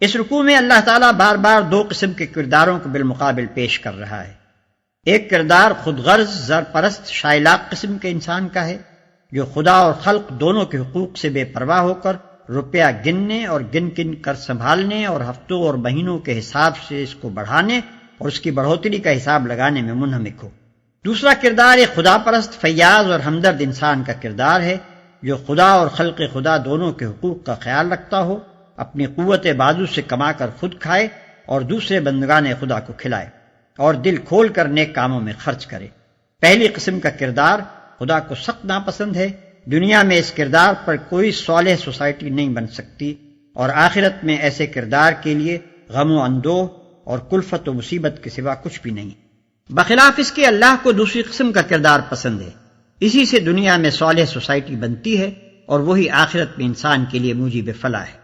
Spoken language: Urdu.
اس رکوع میں اللہ تعالیٰ بار بار دو قسم کے کرداروں کو بالمقابل پیش کر رہا ہے۔ ایک کردار خود غرض، زر پرست، شائلاق قسم کے انسان کا ہے، جو خدا اور خلق دونوں کے حقوق سے بے پرواہ ہو کر روپیہ گننے اور گن گن کر سنبھالنے اور ہفتوں اور مہینوں کے حساب سے اس کو بڑھانے اور اس کی بڑھوتری کا حساب لگانے میں منہمک ہو۔ دوسرا کردار ایک خدا پرست، فیاض اور ہمدرد انسان کا کردار ہے، جو خدا اور خلق خدا دونوں کے حقوق کا خیال رکھتا ہو، اپنی قوت بازو سے کما کر خود کھائے اور دوسرے بندگان خدا کو کھلائے، اور دل کھول کر نیک کاموں میں خرچ کرے۔ پہلی قسم کا کردار خدا کو سخت ناپسند ہے، دنیا میں اس کردار پر کوئی صالح سوسائٹی نہیں بن سکتی، اور آخرت میں ایسے کردار کے لیے غم و اندوہ اور کلفت و مصیبت کے سوا کچھ بھی نہیں۔ بخلاف اس کے اللہ کو دوسری قسم کا کردار پسند ہے، اسی سے دنیا میں صالح سوسائٹی بنتی ہے، اور وہی آخرت میں انسان کے لیے موجب فلاح ہے۔